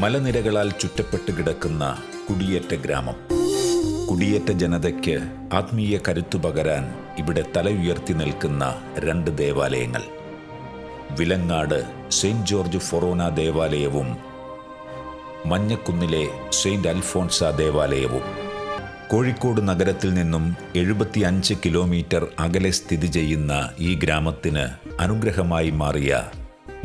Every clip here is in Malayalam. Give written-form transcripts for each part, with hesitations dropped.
മലനിരകളാൽ ചുറ്റപ്പെട്ട് കിടക്കുന്ന കുടിയേറ്റ ഗ്രാമം. കുടിയേറ്റ ജനതയ്ക്ക് ആത്മീയ കരുത്തു പകരാൻ ഇവിടെ തല ഉയർത്തി നിൽക്കുന്ന 2 ദേവാലയങ്ങൾ. വിലങ്ങാട് സെയിൻറ്റ് ജോർജ് ഫൊറോന ദേവാലയവും മഞ്ഞക്കുന്നിലെ സെയിൻറ്റ് അൽഫോൺസ ദേവാലയവും. കോഴിക്കോട് നഗരത്തിൽ നിന്നും 75 കിലോമീറ്റർ അകലെ സ്ഥിതി ചെയ്യുന്ന ഈ ഗ്രാമത്തിന് അനുഗ്രഹമായി മാറിയ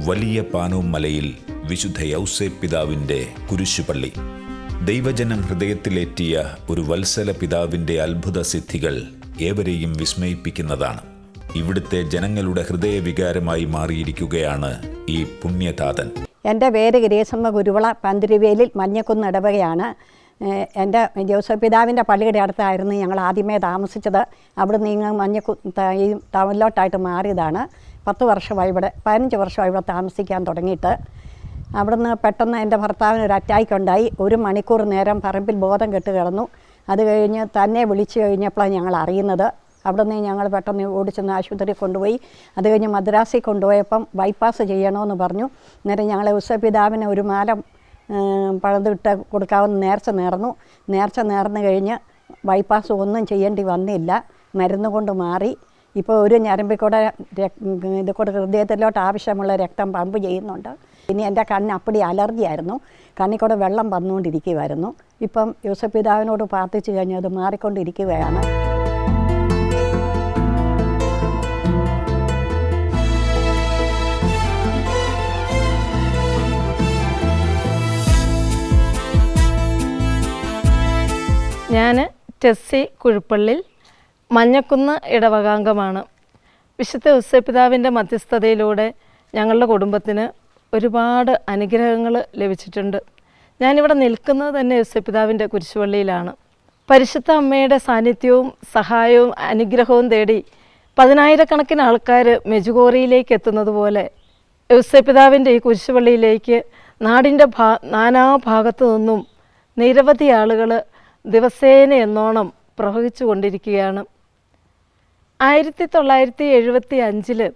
വലിയ പാനൂം മലയിൽ വിശുദ്ധ യൗസേപ്പ് പിതാവിൻ്റെ കുരിശുപള്ളി. ദൈവജനം ഹൃദയത്തിലേറ്റിയ ഒരു വത്സല പിതാവിൻ്റെ അത്ഭുത സിദ്ധികൾ ഏവരെയും വിസ്മയിപ്പിക്കുന്നതാണ്. ഇവിടുത്തെ ജനങ്ങളുടെ ഹൃദയവികാരമായി മാറിയിരിക്കുകയാണ് ഈ പുണ്യതാതൻ. എൻ്റെ പേര് ഗിരീശമ്മ കുരുവിള, പന്തിരുവേലിൽ മഞ്ഞക്കുന്ന് ഇടവകയാണ്. എൻ്റെ ജോസഫ് പിതാവിൻ്റെ പള്ളിയുടെ അടുത്തായിരുന്നു ഞങ്ങൾ ആദ്യമേ താമസിച്ചത്. അവിടെ നിന്ന് ഈ ടൗണിലോട്ടായിട്ട് മാറിയതാണ്. 10 വർഷമായി ഇവിടെ, 15 വർഷമായി ഇവിടെ താമസിക്കാൻ തുടങ്ങിയിട്ട്. അവിടുന്ന് പെട്ടെന്ന് എൻ്റെ ഭർത്താവിന് ഒരു അറ്റാക്ക് ഉണ്ടായി. 1 മണിക്കൂർ നേരം പറമ്പിൽ ബോധം കെട്ട് കിടന്നു. അത് കഴിഞ്ഞ് തന്നെ വിളിച്ചു കഴിഞ്ഞപ്പോഴാണ് ഞങ്ങൾ അറിയുന്നത്. അവിടുന്ന് ഞങ്ങൾ പെട്ടെന്ന് ഓടിച്ചെന്ന് ആശുപത്രിയിൽ കൊണ്ടുപോയി. അത് കഴിഞ്ഞ് മദ്രാസിൽ കൊണ്ടുപോയപ്പം ബൈപ്പാസ് ചെയ്യണമെന്ന് പറഞ്ഞു. അന്നേരം ഞങ്ങൾ യൗസേപ്പ് പിതാവിന് ഒരു മാല പഴുതിട്ട് കൊടുക്കാമെന്ന് നേർച്ച നേർന്നു കഴിഞ്ഞ് ബൈപ്പാസ് ഒന്നും ചെയ്യേണ്ടി വന്നില്ല. മരുന്ന് കൊണ്ട് മാറി. ഇപ്പോൾ ഒരു ഞരമ്പിക്കൂടെ കൂടെ ഹൃദയത്തിലോട്ട് ആവശ്യമുള്ള രക്തം പമ്പ് ചെയ്യുന്നുണ്ട്. ഇനി എൻ്റെ കണ്ണ് അപ്പടി അലർജി ആയിരുന്നു, കണ്ണിൽ കൂടെ വെള്ളം വന്നുകൊണ്ടിരിക്കുമായിരുന്നു. ഇപ്പം യൗസേപ്പ് പിതാവിനോട് പ്രാർത്ഥിച്ചു കഴിഞ്ഞാൽ അത് മാറിക്കൊണ്ടിരിക്കുകയാണ്. ഞാൻ ടെസ്സി കുഴുപ്പള്ളിൽ മഞ്ഞക്കുന്ന് ഇടവകാംഗമാണ്. വിശുദ്ധ യൗസേപ്പ് പിതാവിൻ്റെ മധ്യസ്ഥതയിലൂടെ ഞങ്ങളുടെ കുടുംബത്തിന് ഒരുപാട് അനുഗ്രഹങ്ങൾ ലഭിച്ചിട്ടുണ്ട്. ഞാനിവിടെ നിൽക്കുന്നത് തന്നെ യൗസേപ്പ് പിതാവിൻ്റെ കുരിശുപള്ളിയിലാണ്. പരിശുദ്ധ അമ്മയുടെ സാന്നിധ്യവും സഹായവും അനുഗ്രഹവും തേടി 10,000-കണക്കിന് ആൾക്കാർ മെജുഗോറിയിലേക്ക് എത്തുന്നത് പോലെ യൗസേപ്പ് പിതാവിൻ്റെ ഈ കുരിശുപള്ളിയിലേക്ക് നാടിൻ്റെ നാനാഭാഗത്തു നിന്നും നിരവധി ആളുകൾ ദിവസേന എന്നോണം പ്രവഹിച്ചു കൊണ്ടിരിക്കുകയാണ്. 1975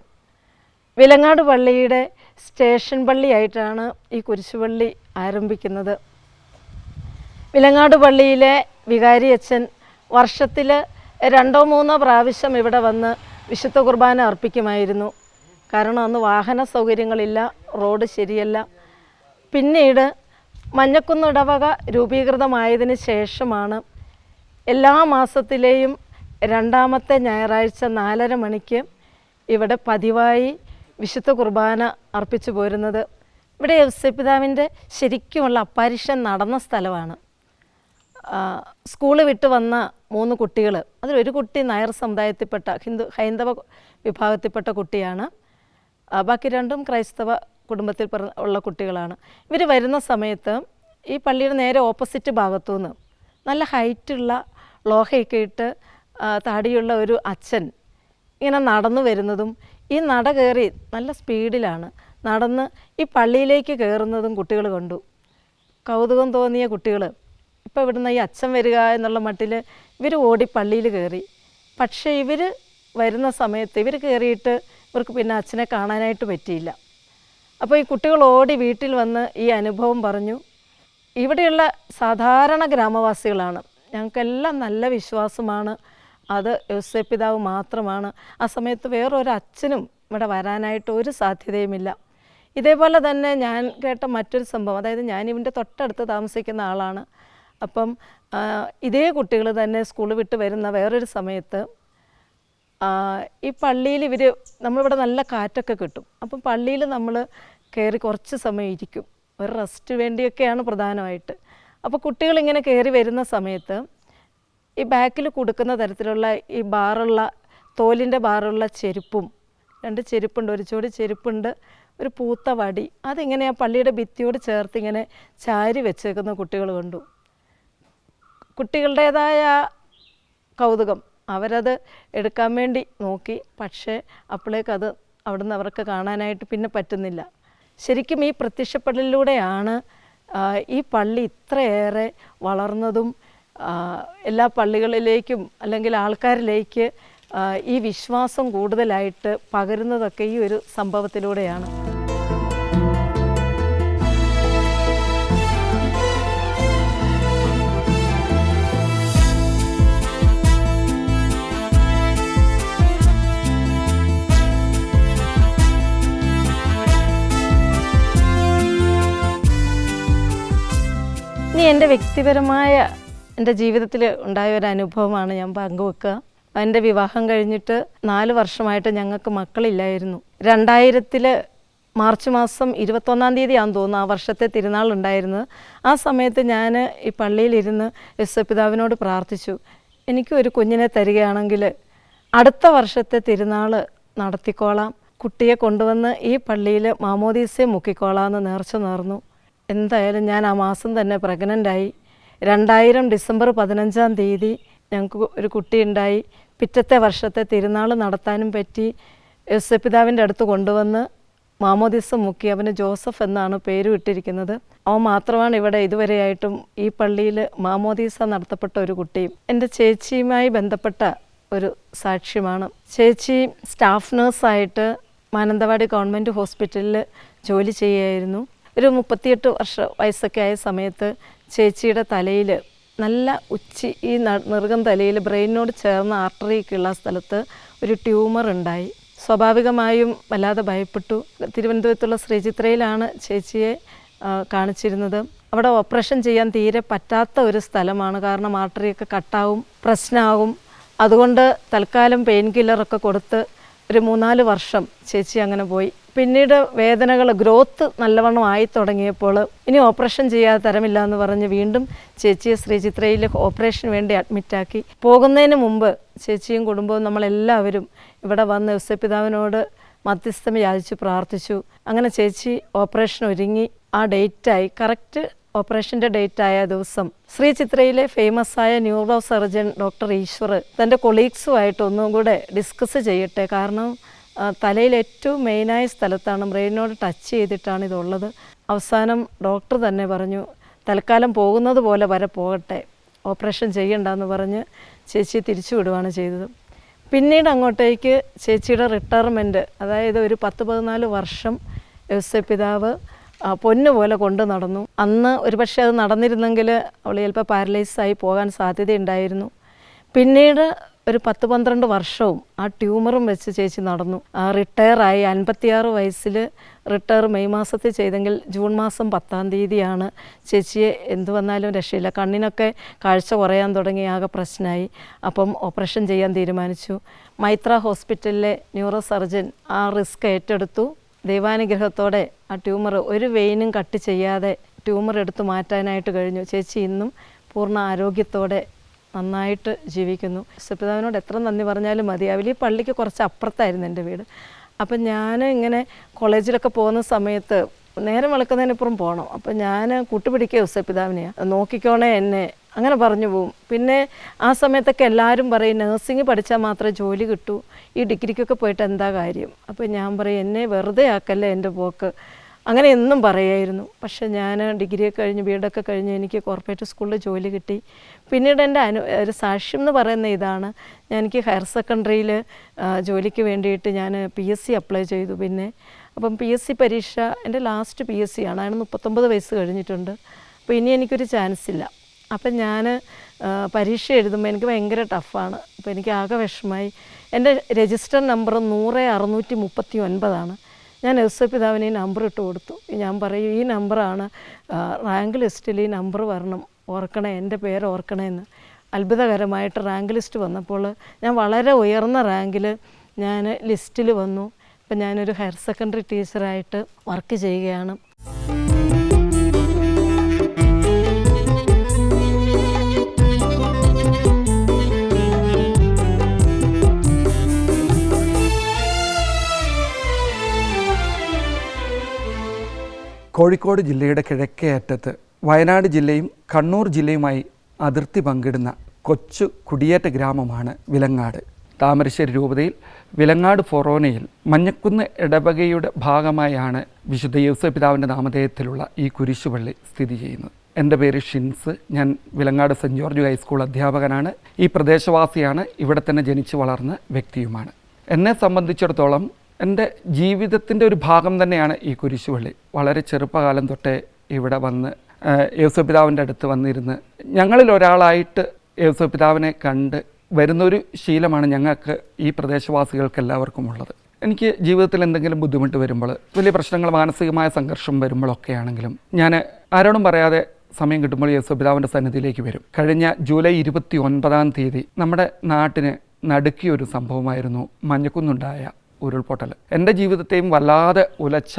വിലങ്ങാട് പള്ളിയുടെ സ്റ്റേഷൻ പള്ളിയായിട്ടാണ് ഈ കുരിശുപള്ളി ആരംഭിക്കുന്നത്. വിലങ്ങാട് പള്ളിയിലെ വികാരി അച്ഛൻ വർഷത്തിൽ 2-3 പ്രാവശ്യം ഇവിടെ വന്ന് വിശുദ്ധ കുർബാന അർപ്പിക്കുമായിരുന്നു. കാരണം അന്ന് വാഹന സൗകര്യങ്ങളില്ല, റോഡ് ശരിയല്ല. പിന്നീട് മഞ്ഞക്കുന്ന് ഇടവക രൂപീകൃതമായതിന് ശേഷമാണ് എല്ലാ മാസത്തിലെയും 2ാമത്തെ ഞായറാഴ്ച 4:30 മണിക്ക് ഇവിടെ പതിവായി വിശുദ്ധ കുർബാന അർപ്പിച്ചു പോരുന്നത്. ഇവിടെ യൗസേപ്പ് പിതാവിൻ്റെ ശരിക്കുമുള്ള അപ്പാരിഷൻ നടന്ന സ്ഥലമാണ്. സ്കൂൾ വിട്ട് വന്ന 3 കുട്ടികൾ, അതിലൊരു കുട്ടി നായർ സമുദായത്തിൽപ്പെട്ട ഹൈന്ദവ വിഭാഗത്തിൽപ്പെട്ട കുട്ടിയാണ്. ബാക്കി 2ഉം ക്രൈസ്തവ കുടുംബത്തിൽ ഉള്ള കുട്ടികളാണ്. ഇവർ വരുന്ന സമയത്ത് ഈ പള്ളിയുടെ നേരെ ഓപ്പോസിറ്റ് ഭാഗത്തുനിന്ന് നല്ല ഹൈറ്റുള്ള ലോഹയൊക്കെ ഇട്ട് താടിയുള്ള ഒരു അച്ഛൻ ഇങ്ങനെ നടന്നു വരുന്നതും ഈ നട കയറി നല്ല സ്പീഡിലാണ് നടന്ന് ഈ പള്ളിയിലേക്ക് കയറുന്നതും കുട്ടികൾ കണ്ടു. കൗതുകം തോന്നിയ കുട്ടികൾ ഇപ്പോൾ ഇവിടുന്ന് ഈ അച്ഛൻ വരിക എന്നുള്ള മട്ടിൽ ഇവർ ഓടി പള്ളിയിൽ കയറി. പക്ഷേ ഇവർ വരുന്ന സമയത്ത് ഇവർ കയറിയിട്ട് ഇവർക്ക് പിന്നെ അച്ഛനെ കാണാനായിട്ട് പറ്റിയില്ല. അപ്പോൾ ഈ കുട്ടികൾ ഓടി വീട്ടിൽ വന്ന് ഈ അനുഭവം പറഞ്ഞു. ഇവിടെയുള്ള സാധാരണ ഗ്രാമവാസികളാണ്, ഞങ്ങൾക്കെല്ലാം നല്ല വിശ്വാസമാണ്, അത് യൗസേപ്പ് പിതാവ് മാത്രമാണ്. ആ സമയത്ത് വേറൊരു അച്ഛനും ഇവിടെ വരാനായിട്ട് ഒരു സാധ്യതയുമില്ല. ഇതേപോലെ തന്നെ ഞാൻ കേട്ട മറ്റൊരു സംഭവം, അതായത് ഞാൻ ഇവൻ്റെ തൊട്ടടുത്ത് താമസിക്കുന്ന ആളാണ്. അപ്പം ഇതേ കുട്ടികൾ തന്നെ സ്കൂൾ വിട്ട് വരുന്ന വേറൊരു സമയത്ത് ഈ പള്ളിയിൽ നമ്മളിവിടെ നല്ല കാറ്റൊക്കെ കിട്ടും. അപ്പം പള്ളിയിൽ നമ്മൾ കയറി കുറച്ച് സമയം ഇരിക്കും, ഒരു റെസ്റ്റ് വേണ്ടിയൊക്കെയാണ് പ്രധാനമായിട്ട്. അപ്പോൾ കുട്ടികളിങ്ങനെ കയറി വരുന്ന സമയത്ത് ഈ ബാക്കിൽ കൊടുക്കുന്ന തരത്തിലുള്ള ഈ തോലിൻ്റെ ബാറുള്ള ചെരുപ്പും, 2 ചെരുപ്പുണ്ട്, ഒരു ജോഡി ചെരുപ്പുണ്ട്, ഒരു പൂത്ത വടി, അതിങ്ങനെ ആ പള്ളിയുടെ ഭിത്തിയോട് ചേർത്ത് ഇങ്ങനെ ചാരി വെച്ചേക്കുന്ന കുട്ടികൾ കണ്ടു. കുട്ടികളുടേതായ കൗതുകം, അവരത് എടുക്കാൻ വേണ്ടി നോക്കി. പക്ഷേ അപ്പോഴേക്കത് അവിടുന്ന് അവർക്ക് കാണാനായിട്ട് പിന്നെ പറ്റുന്നില്ല. ശരിക്കും ഈ പ്രത്യക്ഷപ്പെടലിലൂടെയാണ് ഈ പള്ളി ഇത്രയേറെ വളർന്നതും എല്ലാ പള്ളികളിലേക്കും അല്ലെങ്കിൽ ആൾക്കാരിലേക്ക് ഈ വിശ്വാസം കൂടുതലായിട്ട് പകരുന്നതൊക്കെ ഈ ഒരു സംഭവത്തിലൂടെയാണ്. ഇനി എൻ്റെ വ്യക്തിപരമായ എൻ്റെ ജീവിതത്തിൽ ഉണ്ടായ ഒരു അനുഭവമാണ് ഞാൻ പങ്കുവെക്കുക. എൻ്റെ വിവാഹം കഴിഞ്ഞിട്ട് 4 വർഷമായിട്ട് ഞങ്ങൾക്ക് മക്കളില്ലായിരുന്നു. 2000 മാർച്ച് മാസം 21 തീയതിയാണെന്ന് തോന്നുന്നു ആ വർഷത്തെ തിരുനാൾ ഉണ്ടായിരുന്നത്. ആ സമയത്ത് ഞാൻ ഈ പള്ളിയിലിരുന്ന് യേശുപിതാവിനോട് പ്രാർത്ഥിച്ചു, എനിക്കൊരു കുഞ്ഞിനെ തരികയാണെങ്കിൽ അടുത്ത വർഷത്തെ തിരുനാൾ നടത്തിക്കോളാം, കുട്ടിയെ കൊണ്ടുവന്ന് ഈ പള്ളിയിൽ മാമോദീസയെ മുക്കിക്കോളാം എന്ന് നേർച്ച നേർന്നു. എന്തായാലും ഞാൻ ആ മാസം തന്നെ പ്രഗ്നൻ്റായി. 2000 ഡിസംബർ 15 തീയതി ഞങ്ങൾക്ക് ഒരു കുട്ടിയുണ്ടായി. പിറ്റത്തെ വർഷത്തെ തിരുനാൾ നടത്താനും പറ്റി. യേശുപിതാവിൻ്റെ അടുത്ത് കൊണ്ടുവന്ന് മാമോദീസ മുക്കി. അവന് ജോസഫ് എന്നാണ് പേര് ഇട്ടിരിക്കുന്നത്. അവൻ മാത്രമാണ് ഇവിടെ ഇതുവരെയായിട്ടും ഈ പള്ളിയിൽ മാമോദീസ നടത്തപ്പെട്ട ഒരു കുട്ടിയും. എൻ്റെ ചേച്ചിയുമായി ബന്ധപ്പെട്ട ഒരു സാക്ഷ്യമാണ്. ചേച്ചി സ്റ്റാഫ് നേഴ്സായിട്ട് മാനന്തവാടി ഗവൺമെൻറ് ഹോസ്പിറ്റലിൽ ജോലി ചെയ്യുകയായിരുന്നു. ഒരു 38 വയസ്സൊക്കെ ആയ സമയത്ത് ചേച്ചിയുടെ തലയിൽ നല്ല ഈ നെറുകം തലയിൽ ബ്രെയിനോട് ചേർന്ന ആർട്ടറിക്കുള്ള സ്ഥലത്ത് ഒരു ട്യൂമർ ഉണ്ടായി. സ്വാഭാവികമായും വല്ലാതെ ഭയപ്പെട്ടു. തിരുവനന്തപുരത്തുള്ള ശ്രീചിത്രയിലാണ് ചേച്ചിയെ കാണിച്ചിരുന്നത്. അവിടെ ഓപ്പറേഷൻ ചെയ്യാൻ തീരെ പറ്റാത്ത ഒരു സ്ഥലമാണ്. കാരണം ആർട്ടറിയൊക്കെ കട്ടാവും, പ്രശ്നമാകും. അതുകൊണ്ട് തൽക്കാലം പെയിൻ കില്ലറൊക്കെ കൊടുത്ത് ഒരു 3-4 വർഷം ചേച്ചി അങ്ങനെ പോയി. പിന്നീട് വേദനകൾ ഗ്രോത്ത് നല്ലവണ്ണം ആയി തുടങ്ങിയപ്പോൾ ഇനി ഓപ്പറേഷൻ ചെയ്യാതെ തരമില്ല എന്ന് പറഞ്ഞ് വീണ്ടും ചേച്ചിയെ ശ്രീചിത്രയിൽ ഓപ്പറേഷന് വേണ്ടി അഡ്മിറ്റാക്കി. പോകുന്നതിന് മുമ്പ് ചേച്ചിയും കുടുംബവും നമ്മളെല്ലാവരും ഇവിടെ വന്ന് യേശുപിതാവിനോട് മധ്യസ്ഥം യാചിച്ച് പ്രാർത്ഥിച്ചു. അങ്ങനെ ചേച്ചി ഓപ്പറേഷൻ ഒരുങ്ങി. ആ ഡേറ്റായി കറക്റ്റ് ഓപ്പറേഷൻ്റെ ഡേറ്റായ ദിവസം ശ്രീചിത്രയിലെ ഫേമസായ ന്യൂറോ സർജൻ ഡോക്ടർ ഈശ്വർ തൻ്റെ കൊളീഗ്സുമായിട്ട് ഒന്നും കൂടെ ഡിസ്കസ് ചെയ്യട്ടെ. കാരണം തലയിൽ ഏറ്റവും മെയിനായ സ്ഥലത്താണ്, ബ്രെയിനോട് ടച്ച് ചെയ്തിട്ടാണ് ഇതുള്ളത്. അവസാനം ഡോക്ടർ തന്നെ പറഞ്ഞു, തൽക്കാലം പോകുന്നത് പോലെ വരെ പോകട്ടെ, ഓപ്പറേഷൻ ചെയ്യണ്ടെന്ന് പറഞ്ഞ് ചേച്ചി തിരിച്ചു വിടുകയാണ് ചെയ്തത്. പിന്നീട് അങ്ങോട്ടേക്ക് ചേച്ചിയുടെ റിട്ടയർമെൻറ്റ്, അതായത് ഒരു 10-14 വർഷം യേശുപിതാവ് പൊന്നുപോലെ കൊണ്ട് നടന്നു. അന്ന് ഒരുപക്ഷെ അത് നടന്നിരുന്നെങ്കിൽ അവൾ ചിലപ്പോൾ പാരലൈസായി പോകാൻ സാധ്യതയുണ്ടായിരുന്നു. പിന്നീട് ഒരു 10-12 വർഷവും ആ ട്യൂമറും വെച്ച് ചേച്ചി നടന്നു. റിട്ടയറായി 56 വയസ്സിൽ റിട്ടയർ മെയ് മാസത്തിൽ ചെയ്തെങ്കിൽ ജൂൺ മാസം 10 തീയതിയാണ് ചേച്ചിയെ എന്തു വന്നാലും രക്ഷയില്ല. കണ്ണിനൊക്കെ കാഴ്ച കുറയാൻ തുടങ്ങി, ആകെ പ്രശ്നമായി. അപ്പം ഓപ്പറേഷൻ ചെയ്യാൻ തീരുമാനിച്ചു. മൈത്ര ഹോസ്പിറ്റലിലെ ന്യൂറോ സർജൻ ആ റിസ്ക് ഏറ്റെടുത്തു. ദൈവാനുഗ്രഹത്തോടെ ആ ട്യൂമർ ഒരു വെയിനും കട്ട് ചെയ്യാതെ ട്യൂമർ എടുത്ത് മാറ്റാനായിട്ട് കഴിഞ്ഞു. ചേച്ചി ഇന്നും പൂർണ്ണ ആരോഗ്യത്തോടെ നന്നായിട്ട് ജീവിക്കുന്നു. യേശുപിതാവിനോട് എത്ര നന്ദി പറഞ്ഞാലും മതിയാവില്ല. ഈ പള്ളിക്ക് കുറച്ച് അപ്പുറത്തായിരുന്നു എൻ്റെ വീട്. അപ്പം ഞാൻ ഇങ്ങനെ കോളേജിലൊക്കെ പോകുന്ന സമയത്ത് നേരം വെളുക്കുന്നതിനപ്പുറം പോകണം. അപ്പം ഞാൻ കൂട്ടുപിടിക്കുക യേശുപിതാവിനെയാണ്, നോക്കിക്കോണേ എന്നെ, അങ്ങനെ പറഞ്ഞു പോവും. പിന്നെ ആ സമയത്തൊക്കെ എല്ലാവരും പറയും നഴ്സിംഗ് പഠിച്ചാൽ മാത്രമേ ജോലി കിട്ടൂ, ഈ ഡിഗ്രിക്കൊക്കെ പോയിട്ട് എന്താ കാര്യം. അപ്പോൾ ഞാൻ പറയും എന്നെ വെറുതെ ആക്കല്ലേ എൻ്റെ പോക്ക്, അങ്ങനെ എന്നും പറയായിരുന്നു. പക്ഷേ ഞാൻ ഡിഗ്രിയൊക്കെ കഴിഞ്ഞ് ബിഎഡൊക്കെ കഴിഞ്ഞ് എനിക്ക് കോർപ്പറേറ്റ് സ്കൂളിൽ ജോലി കിട്ടി. പിന്നീട് എൻ്റെ ഒരു സാക്ഷ്യം എന്ന് പറയുന്ന ഇതാണ്, എനിക്ക് ഹയർ സെക്കൻഡറിയിൽ ജോലിക്ക് വേണ്ടിയിട്ട് ഞാൻ PSC അപ്ലൈ ചെയ്തു. പിന്നെ അപ്പം PSC പരീക്ഷ എൻ്റെ ലാസ്റ്റ് PSC ആണ്, അതിന് 39 വയസ്സ് കഴിഞ്ഞിട്ടുണ്ട്. അപ്പോൾ ഇനി എനിക്കൊരു ചാൻസ് ഇല്ല. അപ്പം ഞാൻ പരീക്ഷ എഴുതുമ്പോൾ എനിക്ക് ഭയങ്കര ടഫാണ്. അപ്പോൾ എനിക്ക് ആകെ വിഷമമായി. എൻ്റെ രജിസ്റ്റർ നമ്പർ 100-639. ഞാൻ യേശുപിതാവിന് ഈ നമ്പർ ഇട്ട് കൊടുത്തു. ഞാൻ പറയും ഈ നമ്പറാണ് റാങ്ക് ലിസ്റ്റിൽ ഈ നമ്പർ വരണം, ഓർക്കണേ, എൻ്റെ പേര് ഓർക്കണേ എന്ന്. അത്ഭുതകരമായിട്ട് റാങ്ക് ലിസ്റ്റ് വന്നപ്പോൾ ഞാൻ വളരെ ഉയർന്ന റാങ്കിൽ ഞാൻ ലിസ്റ്റിൽ വന്നു. ഇപ്പം ഞാനൊരു ഹയർ സെക്കൻഡറി ടീച്ചറായിട്ട് വർക്ക് ചെയ്യുകയാണ്. കോഴിക്കോട് ജില്ലയുടെ കിഴക്കേ അറ്റത്ത് വയനാട് ജില്ലയും കണ്ണൂർ ജില്ലയുമായി അതിർത്തി പങ്കിടുന്ന കൊച്ചു കുടിയേറ്റ ഗ്രാമമാണ് വിലങ്ങാട്. താമരശ്ശേരി രൂപതയിൽ വിലങ്ങാട് ഫൊറോനയിൽ മഞ്ഞക്കുന്ന് ഇടവകയുടെ ഭാഗമായാണ് വിശുദ്ധ യേശുപിതാവിൻ്റെ നാമധേയത്തിലുള്ള ഈ കുരിശുപള്ളി സ്ഥിതി ചെയ്യുന്നത്. എൻ്റെ പേര് ഷിൻസ്. ഞാൻ വിലങ്ങാട് സെൻറ്റ് ജോർജ് ഹൈസ്കൂൾ അധ്യാപകനാണ്. ഈ പ്രദേശവാസിയാണ്. ഇവിടെ തന്നെ ജനിച്ചു വളർന്ന വ്യക്തിയുമാണ്. എന്നെ സംബന്ധിച്ചിടത്തോളം എൻ്റെ ജീവിതത്തിൻ്റെ ഒരു ഭാഗം തന്നെയാണ് ഈ കുരിശുപള്ളി. വളരെ ചെറുപ്പകാലം തൊട്ടേ ഇവിടെ വന്ന് യേശുപിതാവിൻ്റെ അടുത്ത് വന്നിരുന്ന് ഞങ്ങളിൽ ഒരാളായിട്ട് യേശുപിതാവിനെ കണ്ട് വരുന്നൊരു ശീലമാണ് ഞങ്ങൾക്ക് ഈ പ്രദേശവാസികൾക്ക് എല്ലാവർക്കും ഉള്ളത്. എനിക്ക് ജീവിതത്തിൽ എന്തെങ്കിലും ബുദ്ധിമുട്ട് വരുമ്പോൾ, വലിയ പ്രശ്നങ്ങൾ, മാനസികമായ സംഘർഷം വരുമ്പോഴൊക്കെ ആണെങ്കിലും ഞാൻ ആരോടും പറയാതെ സമയം കിട്ടുമ്പോൾ യേശുപിതാവിൻ്റെ സന്നിധിയിലേക്ക് വരും. കഴിഞ്ഞ ജൂലൈ 29 നമ്മുടെ നാട്ടിന് നടുക്കിയൊരു സംഭവമായിരുന്നു മഞ്ഞക്കുന്നുണ്ടായ ഉരുൾപൊട്ടൽ. എൻ്റെ ജീവിതത്തെയും വല്ലാതെ ഉലച്ച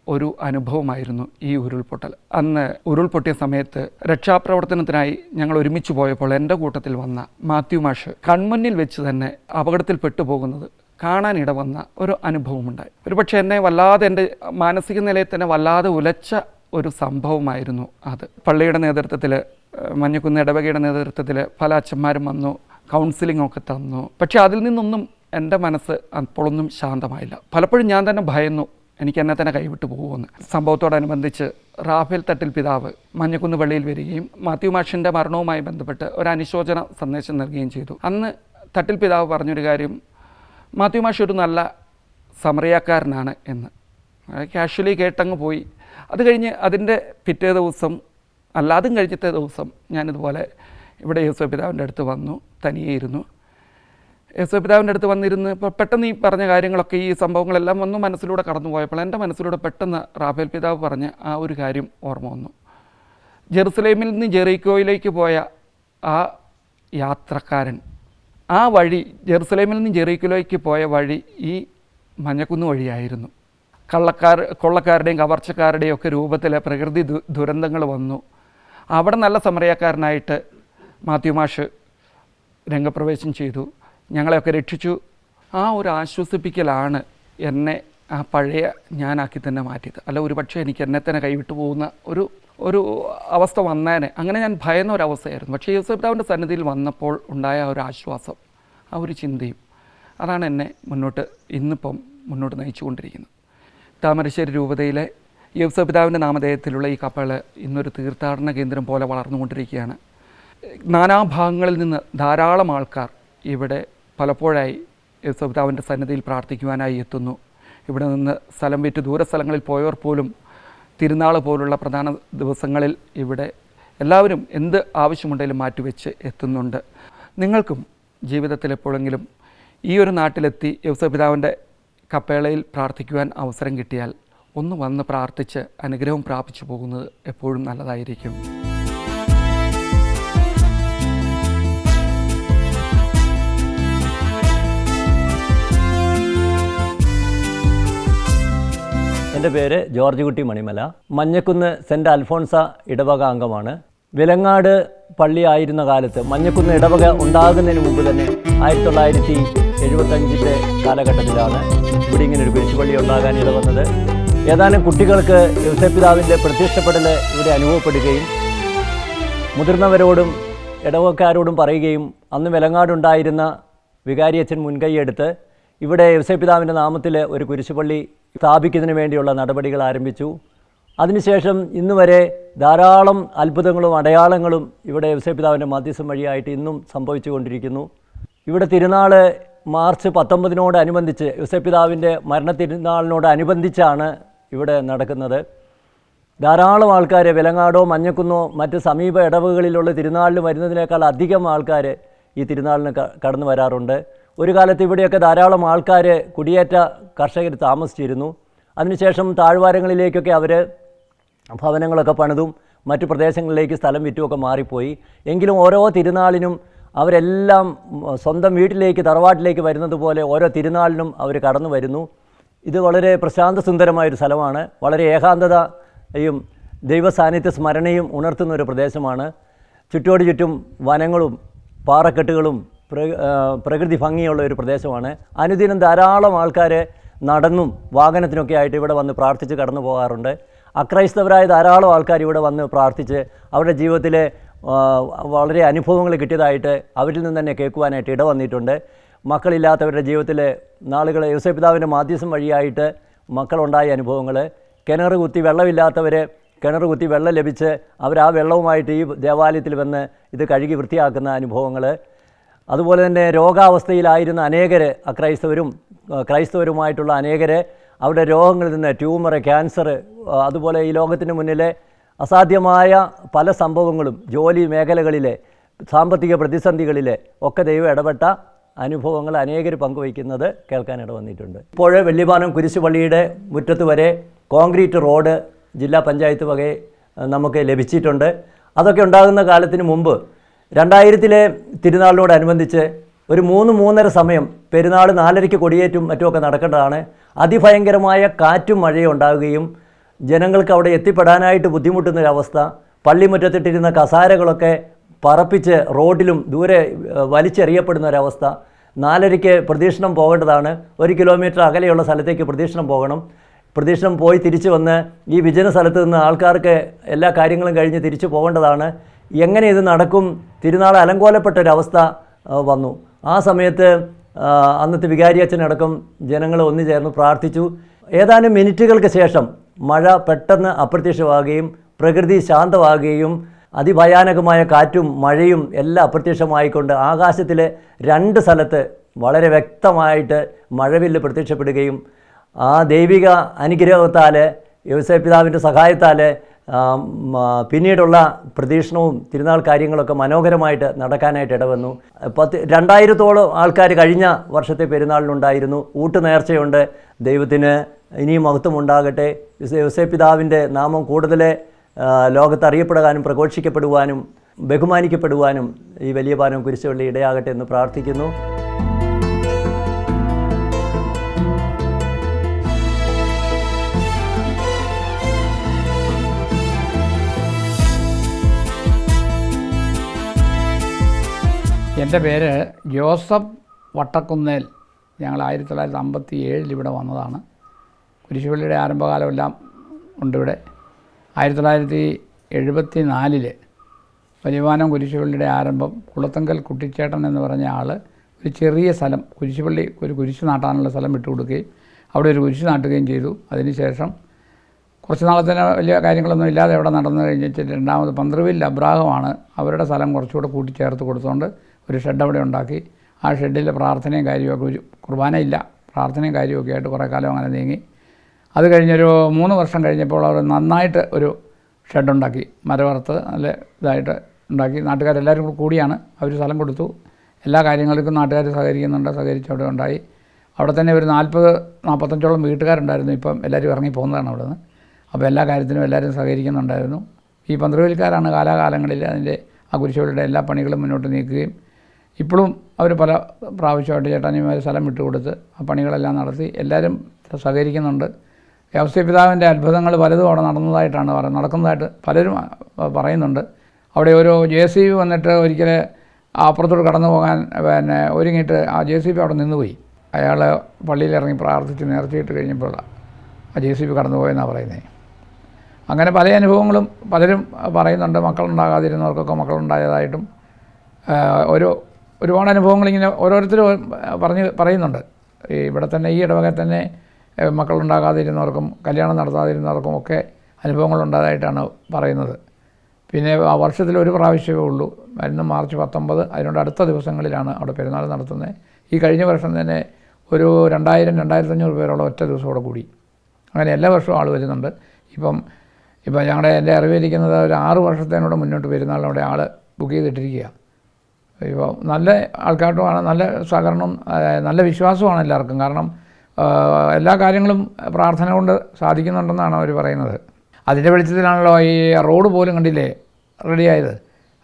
ഒരു അനുഭവമായിരുന്നു ഈ ഉരുൾപൊട്ടൽ. അന്ന് ഉരുൾപൊട്ടിയ സമയത്ത് രക്ഷാപ്രവർത്തനത്തിനായി ഞങ്ങൾ ഒരുമിച്ച് പോയപ്പോൾ എൻ്റെ കൂട്ടത്തിൽ വന്ന മാത്യു മാഷ് കൺമുന്നിൽ വെച്ച് തന്നെ അപകടത്തിൽ പെട്ടുപോകുന്നത് കാണാനിട വന്ന ഒരു അനുഭവമുണ്ടായി. ഒരുപക്ഷെ എന്നെ വല്ലാതെ എൻ്റെ മാനസിക നിലയിൽ തന്നെ വല്ലാതെ ഉലച്ച ഒരു സംഭവമായിരുന്നു അത്. പള്ളിയുടെ നേതൃത്വത്തിൽ, മഞ്ഞക്കുന്ന് ഇടവകയുടെ നേതൃത്വത്തിൽ പല അച്ഛന്മാരും വന്നു, കൗൺസിലിംഗ് ഒക്കെ തന്നു. പക്ഷേ അതിൽ നിന്നൊന്നും എൻ്റെ മനസ്സ് അപ്പോഴൊന്നും ശാന്തമായില്ല. പലപ്പോഴും ഞാൻ തന്നെ ഭയന്നു, എനിക്ക് എന്നെ തന്നെ കൈവിട്ട് പോകുമെന്ന്. സംഭവത്തോടനുബന്ധിച്ച് റാഫേൽ തട്ടിൽ പിതാവ് മഞ്ഞക്കുന്ന് പള്ളിയിൽ വരികയും മാത്യു മാഷിൻ്റെ മരണവുമായി ബന്ധപ്പെട്ട് ഒരു അനുശോചന സന്ദേശം നൽകുകയും ചെയ്തു. അന്ന് തട്ടിൽ പിതാവ് പറഞ്ഞൊരു കാര്യം, മാത്യു മാഷ് ഒരു നല്ല സമറിയാക്കാരനാണ് എന്ന്. കാഷ്വലി കേട്ടങ്ങ് പോയി. അത് കഴിഞ്ഞ് അതിൻ്റെ പിറ്റേ ദിവസം അതും കഴിഞ്ഞത്തെ ദിവസം ഞാനിതുപോലെ ഇവിടെ യേശുപിതാവിൻ്റെ അടുത്ത് വന്നു, തനിയെ ഇരുന്നു. യേശുപിതാവിൻ്റെ അടുത്ത് വന്നിരുന്ന് ഇപ്പോൾ പെട്ടെന്ന് ഈ പറഞ്ഞ കാര്യങ്ങളൊക്കെ, ഈ സംഭവങ്ങളെല്ലാം വന്നു മനസ്സിലൂടെ കടന്നു പോയപ്പോൾ എൻ്റെ മനസ്സിലൂടെ പെട്ടെന്ന് റാഫേൽ പിതാവ് പറഞ്ഞ ആ ഒരു കാര്യം ഓർമ്മ വന്നു. ജെറുസലേമിൽ നിന്ന് ജെറീക്കോയിലേക്ക് പോയ ആ യാത്രക്കാരൻ, ആ വഴി, ജെറുസലേമിൽ നിന്ന് ജെറീക്കോയിലേക്ക് പോയ വഴി ഈ മഞ്ഞക്കുന്ന് വഴിയായിരുന്നു. കൊള്ളക്കാരുടെയും കവർച്ചക്കാരുടെയും ഒക്കെ രൂപത്തിൽ പ്രകൃതി ദുരന്തങ്ങൾ വന്നു. അവിടെ നല്ല സമറിയാക്കാരനായിട്ട് മാത്യു മാഷ് രംഗപ്രവേശം ചെയ്തു, ഞങ്ങളെയൊക്കെ രക്ഷിച്ചു. ആ ഒരു ആശ്വസിപ്പിക്കലാണ് എന്നെ ആ പഴയ ഞാനാക്കി തന്നെ മാറ്റിയത്. അല്ല ഒരുപക്ഷെ എനിക്ക് എന്നെ തന്നെ കൈവിട്ടു പോകുന്ന ഒരു അവസ്ഥ വന്നേനെ. അങ്ങനെ ഞാൻ ഭയന്ന ഒരവസ്ഥയായിരുന്നു. പക്ഷേ യേശുപിതാവിൻ്റെ സന്നിധിയിൽ വന്നപ്പോൾ ഉണ്ടായ ഒരു ആശ്വാസം, ആ ഒരു ചിന്തയും, അതാണ് എന്നെ ഇന്നിപ്പം മുന്നോട്ട് നയിച്ചുകൊണ്ടിരിക്കുന്നത്. താമരശ്ശേരി രൂപതയിലെ യേശുപിതാവിൻ്റെ നാമധേയത്തിലുള്ള ഈ കപ്പൽ ഇന്നൊരു തീർത്ഥാടന കേന്ദ്രം പോലെ വളർന്നുകൊണ്ടിരിക്കുകയാണ്. നാനാഭാഗങ്ങളിൽ നിന്ന് ധാരാളം ആൾക്കാർ ഇവിടെ പലപ്പോഴായി യേശുപിതാവിൻ്റെ സന്നിധിയിൽ പ്രാർത്ഥിക്കുവാനായി എത്തുന്നു. ഇവിടെ നിന്ന് സ്ഥലം വിറ്റ് ദൂരസ്ഥലങ്ങളിൽ പോയവർ പോലും തിരുനാൾ പോലുള്ള പ്രധാന ദിവസങ്ങളിൽ ഇവിടെ എല്ലാവരും എന്ത് ആവശ്യമുണ്ടെങ്കിലും മാറ്റിവെച്ച് എത്തുന്നുണ്ട്. നിങ്ങൾക്കും ജീവിതത്തിൽ എപ്പോഴെങ്കിലും ഈ ഒരു നാട്ടിലെത്തി യേശുപിതാവിൻ്റെ കപ്പേളയിൽ പ്രാർത്ഥിക്കുവാൻ അവസരം കിട്ടിയാൽ ഒന്ന് വന്ന് പ്രാർത്ഥിച്ച് അനുഗ്രഹം പ്രാപിച്ചു പോകുന്നത് എപ്പോഴും നല്ലതായിരിക്കും. എൻ്റെ പേര് ജോർജ് കുട്ടി മണിമല. മഞ്ഞക്കുന്ന് സെൻറ്റ് അൽഫോൺസ ഇടവക അംഗമാണ്. വിലങ്ങാട് പള്ളി ആയിരുന്ന കാലത്ത്, മഞ്ഞക്കുന്ന് ഇടവക ഉണ്ടാകുന്നതിന് മുമ്പ് തന്നെ 1975 കാലഘട്ടത്തിലാണ് ഇവിടെ ഇങ്ങനെ ഒരു കുരിശുപള്ളി ഉണ്ടാകാൻ ഇടവന്നത്. ഏതാനും കുട്ടികൾക്ക് യേശുപിതാവിൻ്റെ പ്രത്യക്ഷപ്പെടൽ ഇവിടെ അനുഭവപ്പെടുകയും മുതിർന്നവരോടും ഇടവക്കാരോടും പറയുകയും അന്ന് വിലങ്ങാടുണ്ടായിരുന്ന വികാരിയച്ഛൻ മുൻകൈയെടുത്ത് ഇവിടെ യേശുപിതാവിൻ്റെ നാമത്തിൽ ഒരു കുരിശുപള്ളി സ്ഥാപിക്കുന്നതിന് വേണ്ടിയുള്ള നടപടികൾ ആരംഭിച്ചു. അതിനുശേഷം ഇന്ന് വരെ ധാരാളം അത്ഭുതങ്ങളും അടയാളങ്ങളും ഇവിടെ യേശുപിതാവിൻ്റെ മധ്യസ്ഥം വഴിയായിട്ട് ഇന്നും സംഭവിച്ചു കൊണ്ടിരിക്കുന്നു. ഇവിടെ തിരുനാൾ മാർച്ച് 19-നോടനുബന്ധിച്ച് യേശുപിതാവിൻ്റെ മരണത്തിരുനാളിനോടനുബന്ധിച്ചാണ് ഇവിടെ നടക്കുന്നത്. ധാരാളം ആൾക്കാർ വിലങ്ങാടോ മഞ്ഞക്കുന്നോ മറ്റ് സമീപ ഇടവകളിലുള്ള തിരുനാളിന് വരുന്നതിനേക്കാൾ അധികം ആൾക്കാർ ഈ തിരുനാളിന് കടന്നു വരാറുണ്ട്. ഒരു കാലത്ത് ഇവിടെയൊക്കെ ധാരാളം ആൾക്കാർ കുടിയേറ്റ കർഷകർ താമസിച്ചിരുന്നു. അതിനുശേഷം താഴ്വാരങ്ങളിലേക്കൊക്കെ അവർ ഭവനങ്ങളൊക്കെ പണിതും മറ്റു പ്രദേശങ്ങളിലേക്ക് സ്ഥലം വിറ്റുമൊക്കെ മാറിപ്പോയി. എങ്കിലും ഓരോ തിരുനാളിനും അവരെല്ലാം സ്വന്തം വീട്ടിലേക്ക്, തറവാട്ടിലേക്ക് വരുന്നത് പോലെ ഓരോ തിരുനാളിനും അവർ കടന്നു വരുന്നു. ഇത് വളരെ പ്രശാന്ത സുന്ദരമായൊരു സ്ഥലമാണ്. വളരെ ഏകാന്തതയും ദൈവസാന്നിധ്യ സ്മരണയും ഉണർത്തുന്ന ഒരു പ്രദേശമാണ്. ചുറ്റോട് ചുറ്റും വനങ്ങളും പാറക്കെട്ടുകളും പ്രകൃതി ഭംഗിയുള്ള ഒരു പ്രദേശമാണ്. അനുദിനം ധാരാളം ആൾക്കാർ നടന്നും വാഹനത്തിനൊക്കെ ആയിട്ട് ഇവിടെ വന്ന് പ്രാർത്ഥിച്ച് കടന്നു പോകാറുണ്ട്. അക്രൈസ്തവരായ ധാരാളം ആൾക്കാർ ഇവിടെ വന്ന് പ്രാർത്ഥിച്ച് അവരുടെ ജീവിതത്തിലെ വളരെ അനുഭവങ്ങൾ കിട്ടിയതായിട്ട് അവരിൽ നിന്ന് തന്നെ കേൾക്കുവാനായിട്ട് ഇടവന്നിട്ടുണ്ട്. മക്കളില്ലാത്തവരുടെ ജീവിതത്തിലെ നാളുകൾ യേശുപിതാവിൻ്റെ മാധ്യസ്ഥം വഴിയായിട്ട് മക്കളുണ്ടായ അനുഭവങ്ങൾ, കിണർ കുത്തി വെള്ളമില്ലാത്തവർ കിണർ കുത്തി വെള്ളം ലഭിച്ച് അവർ ആ വെള്ളവുമായിട്ട് ഈ ദേവാലയത്തിൽ വന്ന് ഇത് കഴുകി വൃത്തിയാക്കുന്ന അനുഭവങ്ങൾ, അതുപോലെ തന്നെ രോഗാവസ്ഥയിലായിരുന്ന അനേകർ അക്രൈസ്തവരും ക്രൈസ്തവരുമായിട്ടുള്ള അനേകർ അവരുടെ രോഗങ്ങളിൽ നിന്ന് ട്യൂമർ, ക്യാൻസർ, അതുപോലെ ഈ ലോകത്തിന് മുന്നിലെ അസാധ്യമായ പല സംഭവങ്ങളും ജോലി മേഖലകളിലെ സാമ്പത്തിക പ്രതിസന്ധികളിലെ ഒക്കെ ദൈവം ഇടപെട്ട അനുഭവങ്ങൾ അനേകർ പങ്കുവയ്ക്കുന്നത് കേൾക്കാനിട വന്നിട്ടുണ്ട്. ഇപ്പോൾ വെള്ളിവാനം കുരിശുപള്ളിയുടെ മുറ്റത്ത് വരെ കോൺക്രീറ്റ് റോഡ് ജില്ലാ പഞ്ചായത്ത് വകയെ നമുക്ക് ലഭിച്ചിട്ടുണ്ട്. അതൊക്കെ ഉണ്ടാകുന്ന കാലത്തിന് മുമ്പ് 2000-ലെ തിരുനാളിനോടനുബന്ധിച്ച് ഒരു 3-3:30 സമയം പെരുന്നാൾ 4:30 കൊടിയേറ്റും മറ്റുമൊക്കെ നടക്കേണ്ടതാണ്. അതിഭയങ്കരമായ കാറ്റും മഴയും ഉണ്ടാകുകയും ജനങ്ങൾക്ക് അവിടെ എത്തിപ്പെടാനായിട്ട് ബുദ്ധിമുട്ടുന്നൊരവസ്ഥ, പള്ളിമുറ്റത്തിട്ടിരുന്ന കസാരകളൊക്കെ പറപ്പിച്ച് റോഡിലും ദൂരെ വലിച്ചെറിയപ്പെടുന്ന ഒരവസ്ഥ. 4:30 പ്രദക്ഷിണം പോകേണ്ടതാണ്. 1 കിലോമീറ്റർ അകലെയുള്ള സ്ഥലത്തേക്ക് പ്രദക്ഷിണം പോകണം. പ്രദക്ഷിണം പോയി തിരിച്ചു വന്ന് ഈ വിജന സ്ഥലത്ത് നിന്ന് ആൾക്കാർക്ക് എല്ലാ കാര്യങ്ങളും കഴിഞ്ഞ് തിരിച്ചു പോകേണ്ടതാണ്. എങ്ങനെ ഇത് നടക്കും? തിരുനാൾ അലങ്കോലപ്പെട്ടൊരവസ്ഥ വന്നു. ആ സമയത്ത് അന്നത്തെ വികാരിയച്ഛനടക്കം ജനങ്ങൾ ഒന്നു ചേർന്ന് പ്രാർത്ഥിച്ചു. ഏതാനും മിനിറ്റുകൾക്ക് ശേഷം മഴ പെട്ടെന്ന് അപ്രത്യക്ഷമാകുകയും പ്രകൃതി ശാന്തമാകുകയും അതിഭയാനകമായ കാറ്റും മഴയും എല്ലാം അപ്രത്യക്ഷമായിക്കൊണ്ട് ആകാശത്തിലെ 2 സ്ഥലത്ത് വളരെ വ്യക്തമായിട്ട് മഴവില്ല് പ്രത്യക്ഷപ്പെടുകയും ആ ദൈവിക അനുഗ്രഹത്താൽ യോസേപ്പ് പിതാവിൻ്റെ സഹായത്താൽ പിന്നീടുള്ള പ്രദക്ഷിണവും തിരുനാൾ കാര്യങ്ങളൊക്കെ മനോഹരമായിട്ട് നടക്കാനായിട്ട് ഇടവന്നു. 2000-ഓളം ആൾക്കാർ കഴിഞ്ഞ വർഷത്തെ പെരുന്നാളിനുണ്ടായിരുന്നു. ഊട്ടുനേർച്ചയുണ്ട്. ദൈവത്തിന് ഇനിയും മഹത്വമുണ്ടാകട്ടെ. യോസേപ്പ് പിതാവിൻ്റെ നാമം കൂടുതൽ ലോകത്ത് അറിയപ്പെടാനും പ്രഘോഷിക്കപ്പെടുവാനും ബഹുമാനിക്കപ്പെടുവാനും ഈ വലിയ പാനം കുരിശുപള്ളി ഇടയാകട്ടെ എന്ന് പ്രാർത്ഥിക്കുന്നു. എൻ്റെ പേര് ജോസഫ് വട്ടക്കുന്നേൽ. ഞങ്ങൾ 1957 ഇവിടെ വന്നതാണ്. കുരിശുപള്ളിയുടെ ആരംഭകാലമെല്ലാം ഉണ്ട് ഇവിടെ. 1974 വലിയവാനം കുരിശുപള്ളിയുടെ ആരംഭം കുളത്തങ്കൽ കുട്ടിച്ചേട്ടൻ എന്ന് പറഞ്ഞ ആൾ ഒരു ചെറിയ സ്ഥലം കുരിശുപള്ളി ഒരു കുരിശ് നാട്ടാനുള്ള സ്ഥലം വിട്ടുകൊടുക്കുകയും അവിടെ ഒരു കുരിശ് നാട്ടുകയും ചെയ്തു. അതിനുശേഷം കുറച്ച് നാളത്തിന് വലിയ കാര്യങ്ങളൊന്നും ഇല്ലാതെ അവിടെ നടന്നു കഴിഞ്ഞിട്ട് രണ്ടാമത് പന്ത്രവിൽ അബ്രാഹമാണ് അവരുടെ സ്ഥലം കുറച്ചുകൂടെ കൂട്ടിച്ചേർത്ത് കൊടുത്തുകൊണ്ട് ഒരു ഷെഡ് അവിടെ ഉണ്ടാക്കി. ആ ഷെഡിൽ പ്രാർത്ഥനയും കാര്യമൊക്കെ ഒരു കുർബാനയില്ല, പ്രാർത്ഥനയും കാര്യമൊക്കെ ആയിട്ട് കുറേ കാലം അങ്ങനെ നീങ്ങി. അത് കഴിഞ്ഞൊരു 3 വർഷം കഴിഞ്ഞപ്പോൾ അവർ നന്നായിട്ട് ഒരു ഷെഡുണ്ടാക്കി, മരവറുത്ത് നല്ല ഇതായിട്ട് ഉണ്ടാക്കി. നാട്ടുകാരെല്ലാവരും കൂടിയാണ് അവർ സ്ഥലം കൊടുത്തു. എല്ലാ കാര്യങ്ങൾക്കും നാട്ടുകാർ സഹകരിക്കുന്നുണ്ട്, സഹകരിച്ച് അവിടെ ഉണ്ടായി. അവിടെ തന്നെ ഒരു 40-45ഓളം വീട്ടുകാരുണ്ടായിരുന്നു. ഇപ്പം എല്ലാവരും ഇറങ്ങി പോകുന്നതാണ് അവിടെ നിന്ന്. അപ്പോൾ എല്ലാ കാര്യത്തിനും എല്ലാവരും സഹകരിക്കുന്നുണ്ടായിരുന്നു. ഈ പന്ത്രവിൽക്കാരാണ് കാലാകാലങ്ങളിൽ അതിൻ്റെ ആ കുരിശുപള്ളിയുടെ എല്ലാ പണികളും മുന്നോട്ട് നീക്കുകയും ഇപ്പോഴും അവർ പല പ്രാവശ്യമായിട്ട് ചേട്ടാനിമാർ സ്ഥലം വിട്ടുകൊടുത്ത് ആ പണികളെല്ലാം നടത്തി എല്ലാവരും സഹകരിക്കുന്നുണ്ട്. യോസേപ്പ് പിതാവിൻ്റെ അത്ഭുതങ്ങൾ പലതും അവിടെ നടക്കുന്നതായിട്ട് പലരും പറയുന്നുണ്ട്. അവിടെ ഒരു JCB വന്നിട്ട് ഒരിക്കൽ അപ്പുറത്തോട്ട് കടന്നു പോകാൻ ഒരുങ്ങിയിട്ട് ആ JCB അവിടെ നിന്നുപോയി. അയാൾ പള്ളിയിൽ ഇറങ്ങി പ്രാർത്ഥിച്ച് നേർച്ചയിട്ട് കഴിഞ്ഞപ്പോൾ ആ JCB കടന്നു പോയെന്നാണ് പറയുന്നത്. അങ്ങനെ പല അനുഭവങ്ങളും പലരും പറയുന്നുണ്ട്. മക്കളുണ്ടാകാതിരുന്നവർക്കൊക്കെ മക്കളുണ്ടായതായിട്ടും ഒരുപാട് അനുഭവങ്ങളിങ്ങനെ ഓരോരുത്തരും പറയുന്നുണ്ട്. ഇവിടെ തന്നെ ഈ ഇടവകയിൽ തന്നെ മക്കളുണ്ടാകാതിരുന്നവർക്കും കല്യാണം നടത്താതിരുന്നവർക്കും ഒക്കെ അനുഭവങ്ങളുണ്ടായതായിട്ടാണ് പറയുന്നത്. പിന്നെ ആ വർഷത്തിൽ ഒരു പ്രാവശ്യമേ ഉള്ളൂ, വരുന്ന മാർച്ച് 19. അതിനോട് അടുത്ത ദിവസങ്ങളിലാണ് അവിടെ പെരുന്നാൾ നടത്തുന്നത്. ഈ കഴിഞ്ഞ വർഷം തന്നെ ഒരു 2000-2500 പേരോളം ഒറ്റ ദിവസം അവിടെ കൂടി. അങ്ങനെ എല്ലാ വർഷവും ആൾ വരുന്നുണ്ട്. ഇപ്പം എൻ്റെ അറിവിലിരിക്കുന്നത് ഒരു 6 വർഷത്തേനോട് മുന്നോട്ട് പെരുന്നാളിന് അവിടെ ആൾ ബുക്ക് ചെയ്തിട്ടിരിക്കുക. ഇപ്പോൾ നല്ല ആൾക്കാരുമാണ്, നല്ല സഹകരണം, നല്ല വിശ്വാസമാണ് എല്ലാവർക്കും. കാരണം എല്ലാ കാര്യങ്ങളും പ്രാർത്ഥന കൊണ്ട് സാധിക്കുന്നുണ്ടെന്നാണ് അവർ പറയുന്നത്. അതിൻ്റെ വെളിച്ചത്തിലാണല്ലോ ഈ റോഡ് പോലും കണ്ടില്ലേ റെഡിയായത്.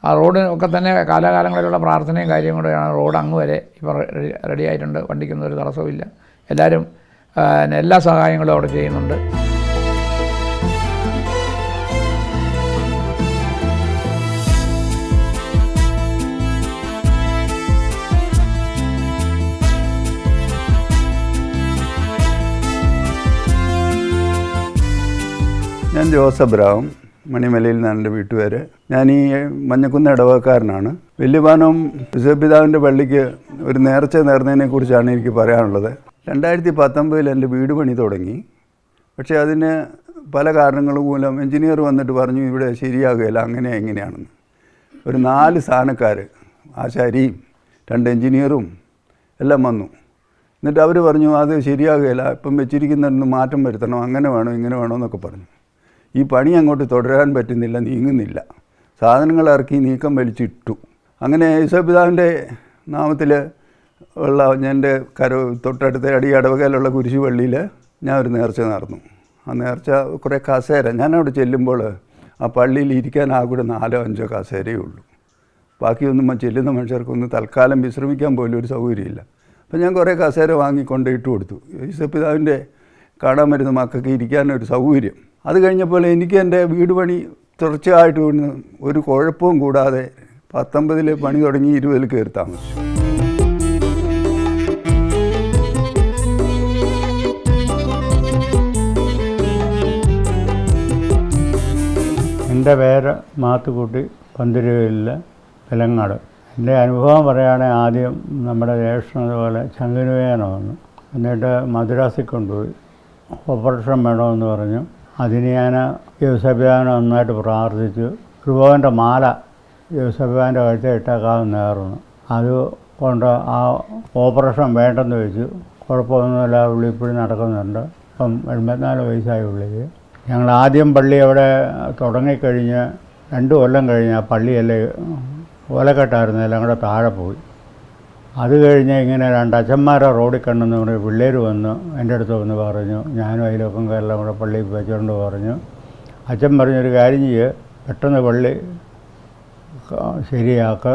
ആ റോഡ് ഒക്കെ തന്നെ കാലാകാലങ്ങളിലുള്ള പ്രാർത്ഥനയും കാര്യം കൂടെയാണ് റോഡ് അങ്ങ് വരെ ഇപ്പോൾ റെഡിയായിട്ടുണ്ട്. വണ്ടിക്കൊന്നും ഒരു തടസ്സവുമില്ല. എല്ലാവരും എല്ലാ സഹായങ്ങളും അവിടെ ചെയ്യുന്നുണ്ട്. ഞാൻ ജോസഫ് അബ്രഹാം, മണിമലയിൽ നിന്നാണ് എൻ്റെ വീട്ടുപേര്. ഞാൻ ഈ മഞ്ഞക്കുന്ന് ഇടവകക്കാരനാണ്. വലിയപാനം യോസേപ്പ് പിതാവിൻ്റെ പള്ളിക്ക് ഒരു നേർച്ച നേർന്നതിനെക്കുറിച്ചാണ് എനിക്ക് പറയാനുള്ളത്. 2019 എൻ്റെ വീട് പണി തുടങ്ങി. പക്ഷേ അതിന് പല കാരണങ്ങൾ മൂലം എൻജിനീയർ വന്നിട്ട് പറഞ്ഞു ഇവിടെ ശരിയാകുകയില്ല, എങ്ങനെയാണെന്ന്. ഒരു 4 സ്ഥാനക്കാർ, ആശാരിയും 2 എൻജിനീയറും എല്ലാം വന്നു. എന്നിട്ട് അവർ പറഞ്ഞു അത് ശരിയാകുകയില്ല, ഇപ്പം വെച്ചിരിക്കുന്നതിന് മാറ്റം വരുത്തണം, അങ്ങനെ വേണോ ഇങ്ങനെ വേണോ എന്നൊക്കെ പറഞ്ഞു. ഈ പണി അങ്ങോട്ട് തുടരാൻ പറ്റുന്നില്ല, നീങ്ങുന്നില്ല. സാധനങ്ങൾ ഇറക്കി നീക്കം വലിച്ചിട്ടു. അങ്ങനെ യോസേപ്പ് പിതാവിൻ്റെ നാമത്തിൽ ഉള്ള എൻ്റെ തൊട്ടടുത്ത ഇടവകയിലുള്ള കുരിശു പള്ളിയിൽ ഞാൻ ഒരു നേർച്ച നടന്നു. ആ നേർച്ച കുറേ കസേര, ഞാനവിടെ ചെല്ലുമ്പോൾ ആ പള്ളിയിൽ ഇരിക്കാൻ ആ കൂടെ 4-5 കസേരയേ ഉള്ളൂ. ബാക്കിയൊന്നും ചെല്ലുന്ന മനുഷ്യർക്കൊന്നും തൽക്കാലം വിശ്രമിക്കാൻ പോലും ഒരു സൗകര്യമില്ല. അപ്പം ഞാൻ കുറേ കസേര വാങ്ങിക്കൊണ്ട് ഇട്ട് കൊടുത്തു. യേശുപിതാവിൻ്റെ കാണാൻ വരുന്ന മക്കൾക്ക് ഇരിക്കാനൊരു സൗകര്യം. അത് കഴിഞ്ഞപ്പോൾ എനിക്ക് എൻ്റെ വീട് പണി തുടർച്ചയായിട്ട് ഒരു കുഴപ്പവും കൂടാതെ 19 പണി തുടങ്ങി 20 കയറി താമസിച്ചു. എൻ്റെ പേര് മാത്തുക്കുട്ടി, പന്തിരുവയിലെ വിലങ്ങാട്. എൻ്റെ അനുഭവം പറയുകയാണെങ്കിൽ ആദ്യം നമ്മുടെ ജ്യേഷ്ഠനതുപോലെ ചങ്കിനുവേദന വന്നു. എന്നിട്ട് മദ്രാസിൽ കൊണ്ടുപോയി ഓപ്പറേഷൻ വേണമെന്ന് പറഞ്ഞു. അതിന് ഞാൻ യേശുപിതാവിനെ നന്നായിട്ട് പ്രാർത്ഥിച്ചു. രൂപൻ്റെ മാല യേശുപിതാവിൻ്റെ കഴുത്തിൽ ഇട്ടേക്കാമെന്നായിരുന്നു. അതുകൊണ്ട് ആ ഓപ്പറേഷൻ വേണ്ടെന്ന് വെച്ചു. കുഴപ്പമൊന്നുമില്ല, പുള്ളി ഇപ്പോഴും നടക്കുന്നുണ്ട്. ഇപ്പം 84 വയസ്സായി പുള്ളിക്ക്. ഞങ്ങൾ ആദ്യം പള്ളി അവിടെ തുടങ്ങിക്കഴിഞ്ഞ് 2 കൊല്ലം കഴിഞ്ഞ് ആ പള്ളിയെല്ലാം ഓലക്കെട്ടായിരുന്നു, എല്ലാം കൂടെ താഴെ പോയി. അത് കഴിഞ്ഞ് ഇങ്ങനെ 2 അച്ഛന്മാരെ റോഡിൽ കണ്ടെന്ന് പറഞ്ഞ് പിള്ളേർ വന്ന് എൻ്റെ അടുത്ത് വന്ന് പറഞ്ഞു. ഞാനും അതിലൊക്കെ എല്ലാം കൂടെ പള്ളിയിൽ വെച്ചുകൊണ്ട് പറഞ്ഞു. അച്ഛൻ പറഞ്ഞൊരു കാര്യം ചെയ്യ്, പെട്ടെന്ന് പള്ളി ശരിയാക്ക്,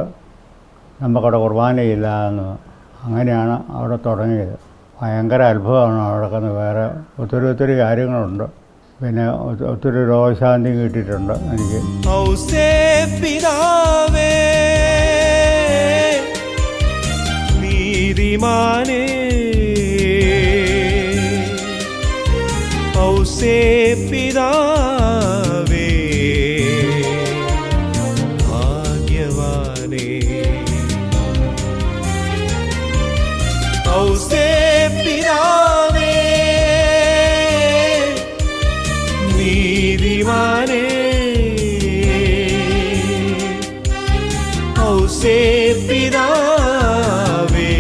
നമുക്കവിടെ കുർബാനയില്ല എന്ന്. അങ്ങനെയാണ് അവിടെ തുടങ്ങിയത്. ഭയങ്കര അത്ഭുതമാണ് അവിടെ കിടന്ന്. വേറെ ഒത്തിരി കാര്യങ്ങളുണ്ട്. പിന്നെ ഒത്തിരി രോഗശാന്തി കിട്ടിയിട്ടുണ്ട് എനിക്ക്. പിതാവേ നീതിമാനേ, പിതാവേ ഭാഗ്യവാനേ, പിതാവേ നീതിമാനേ, പിതാവേ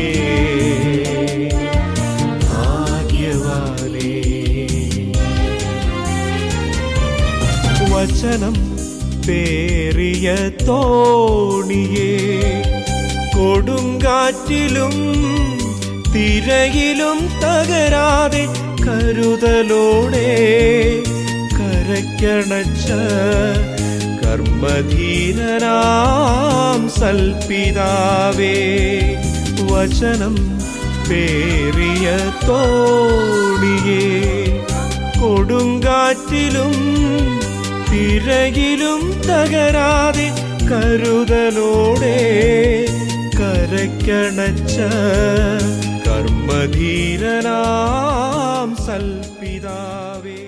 ഭാഗ്യവാനേ. വചനം പേറിയ തോണിയേ, കൊടുങ്കാറ്റിലും തിരയിലും തകരാതെ കരുതലോടെ കരയ്ക്കണച്ച കർമ്മധീരനാം സൽപിതാവേ. വചനം പേറിയ തോണിയേ, കൊടുങ്കാറ്റിലും തിരയിലും തകരാതെ കരുതലോടെ കരയ്ക്കണച്ച കർമ്മധീരനാം സൽപിതാവേ.